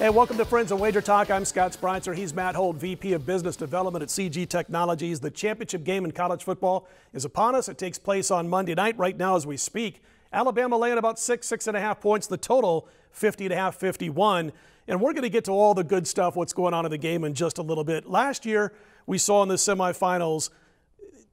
Hey, welcome to Friends of WagerTalk. I'm Scott Spreitzer. He's Matt Holt, VP of Business Development at CG Technologies. The championship game in college football is upon us. It takes place on Monday night. Right now as we speak, Alabama laying about 6.5 points. The total, 50.5, 51. And we're going to get to all the good stuff, what's going on in the game in just a little bit. Last year, we saw in the semifinals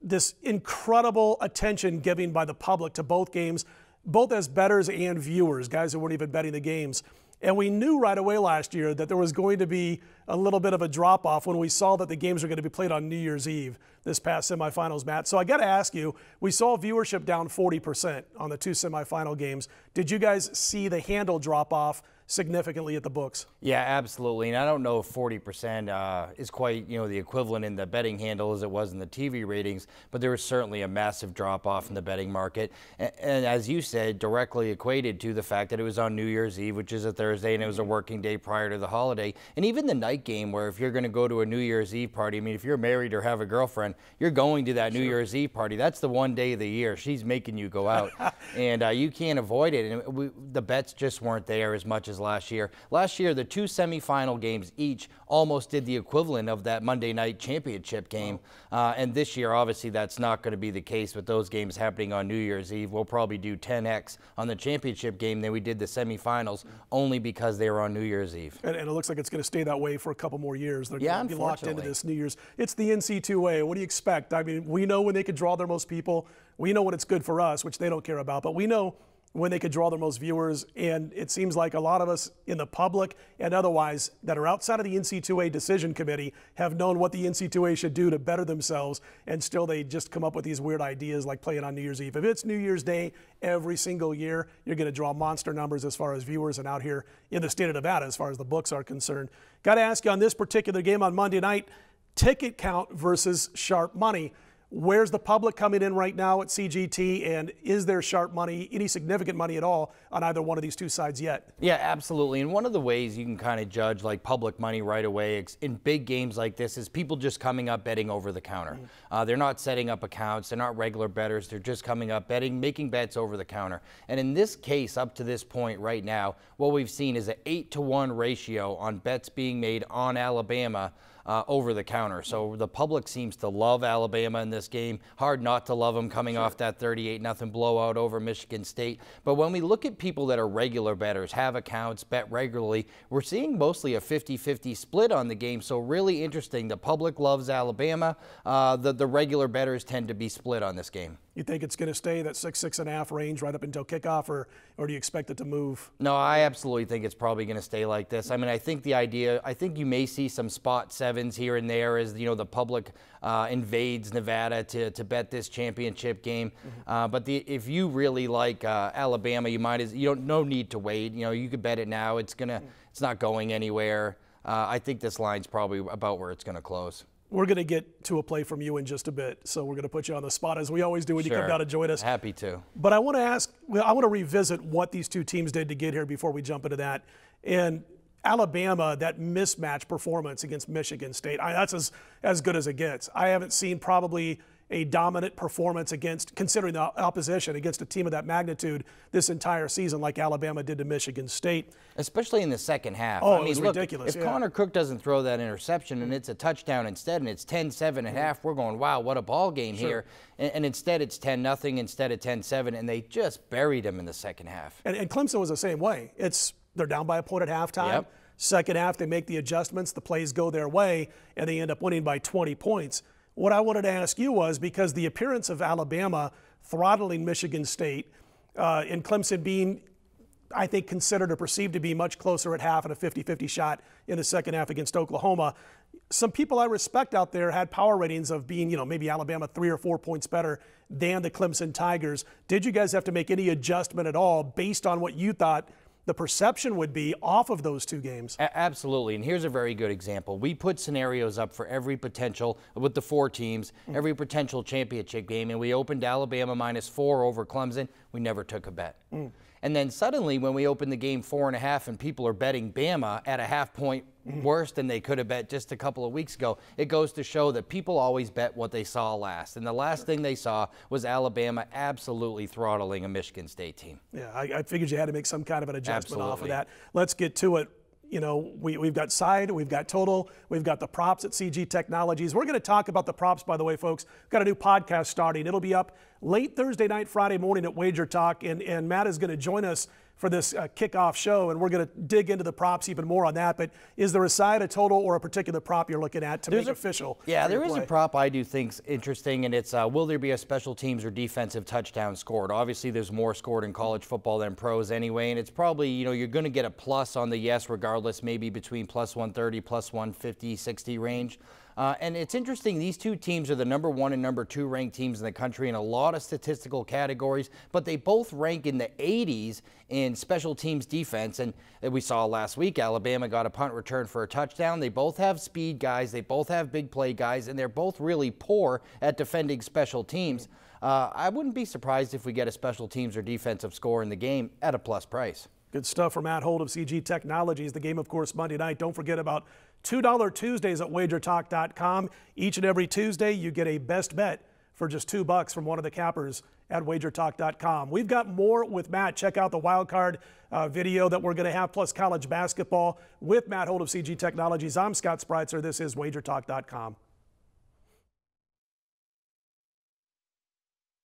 this incredible attention given by the public to both games, both as bettors and viewers, guys who weren't even betting the games. And we knew right away last year that there was going to be a little bit of a drop-off when we saw that the games were going to be played on New Year's Eve this past semifinals, Matt. So I got to ask you, we saw viewership down 40% on the two semifinal games. Did you guys see the handle drop off significantly at the books? Yeah, absolutely. And I don't know if 40% is quite, the equivalent in the betting handle as it was in the TV ratings, but there was certainly a massive drop-off in the betting market. And as you said, directly equated to the fact that it was on New Year's Eve, which is a Thursday, and it was a working day prior to the holiday. And even the night game, where if you're going to go to a New Year's Eve party, I mean, if you're married or have a girlfriend, you're going to that New Year's Eve party. That's the one day of the year. She's making you go out. And you can't avoid it. And the bets just weren't there as much as last year. Last year, the two semifinal games each almost did the equivalent of that Monday night championship game. And this year, obviously, that's not going to be the case with those games happening on New Year's Eve. We'll probably do 10x on the championship game than we did the semifinals, only because they were on New Year's Eve. And it looks like it's going to stay that way for a couple more years. They're going to be locked into this New Year's. It's the NC2A. What do you expect? I mean, we know when they could draw their most people. We know when it's good for us, which they don't care about. But we know when they could draw their most viewers, and it seems like a lot of us in the public and otherwise that are outside of the NC2A decision committee have known what the NC2A should do to better themselves, and still they just come up with these weird ideas like playing on New Year's Eve. If it's New Year's Day every single year, you're going to draw monster numbers as far as viewers and out here in the state of Nevada as far as the books are concerned. Got to ask you on this particular game on Monday night, ticket count versus sharp money. Where's the public coming in right now at CGT, and is there sharp money, any significant money at all on either one of these two sides yet? Yeah, absolutely. And one of the ways you can kind of judge like public money right away in big games like this is people just coming up betting over the counter. They're not setting up accounts. They're not regular bettors. They're just coming up betting, making bets over the counter. And in this case, up to this point right now, what we've seen is an 8-to-1 ratio on bets being made on Alabama over the counter. So the public seems to love Alabama in this game. Hard not to love them coming off that 38-0 blowout over Michigan State. But when we look at people that are regular bettors, have accounts, bet regularly, we're seeing mostly a 50-50 split on the game. So really interesting. The public loves Alabama. The regular bettors tend to be split on this game. You think it's going to stay that 6.5 range right up until kickoff, or do you expect it to move? No, I absolutely think it's probably going to stay like this. I mean, I think you may see some spot sevens here and there as, the public invades Nevada to bet this championship game. But if you really like Alabama, no need to wait. You could bet it now. It's not going anywhere. I think this line's probably about where it's going to close. We're going to get to a play from you in just a bit, so we're going to put you on the spot as we always do when you come down to join us. Happy to. But I want to revisit what these two teams did to get here before we jump into that. And Alabama, that mismatch performance against Michigan State, that's as good as it gets. I haven't seen probably a dominant performance considering the opposition, against a team of that magnitude this entire season like Alabama did to Michigan State. Especially in the second half. Oh, it was ridiculous. If Connor Cook doesn't throw that interception and it's a touchdown instead and it's 10-7 at half, we're going, wow, what a ball game here. And instead it's 10-0 instead of 10-7, and they just buried him in the second half. And Clemson was the same way. They're down by a point at halftime. Yep. Second half, they make the adjustments, the plays go their way, and they end up winning by 20 points. What I wanted to ask you was, because the appearance of Alabama throttling Michigan State and Clemson being, I think, considered or perceived to be much closer at half and a 50-50 shot in the second half against Oklahoma, some people I respect out there had power ratings of being, maybe Alabama 3 or 4 points better than the Clemson Tigers. Did you guys have to make any adjustment at all based on what you thought the perception would be off of those two games? Absolutely, and here's a very good example. We put scenarios up for every potential, with the 4 teams, every potential championship game, and we opened Alabama -4 over Clemson. We never took a bet. And then suddenly, when we opened the game 4.5 and people are betting Bama at a half point worse than they could have bet just a couple of weeks ago, it goes to show that people always bet what they saw last. And the last thing they saw was Alabama absolutely throttling a Michigan State team. Yeah, I figured you had to make some kind of an adjustment off of that. Let's get to it. You know, we've got side, we've got total, we've got the props at CG Technologies. We're going to talk about the props, by the way, folks. We've got a new podcast starting. It'll be up late Thursday night, Friday morning at WagerTalk, and Matt is going to join us for this kickoff show, and we're going to dig into the props even more on that. But is there a side, a total, or a particular prop you're looking at to make official? Yeah, there is a prop I do think's interesting, and it's will there be a special teams or defensive touchdown scored? Obviously, there's more scored in college football than pros anyway, and it's probably, you know, you're going to get a plus on the yes regardless, maybe between plus 130, plus 150, 60 range. And it's interesting, these two teams are the #1 and #2 ranked teams in the country in a lot of statistical categories, but they both rank in the 80s in special teams defense. And we saw last week, Alabama got a punt return for a touchdown. They both have speed guys, they both have big play guys, and they're both really poor at defending special teams. I wouldn't be surprised if we get a special teams or defensive score in the game at a plus price. Good stuff from Matt Holt of CG Technologies. The game, of course, Monday night. Don't forget about $2 Tuesdays at WagerTalk.com. Each and every Tuesday, you get a best bet for just $2 from one of the cappers at WagerTalk.com. We've got more with Matt. Check out the wild card video that we're going to have, plus college basketball with Matt Holt of CG Technologies. I'm Scott Spreitzer. This is WagerTalk.com.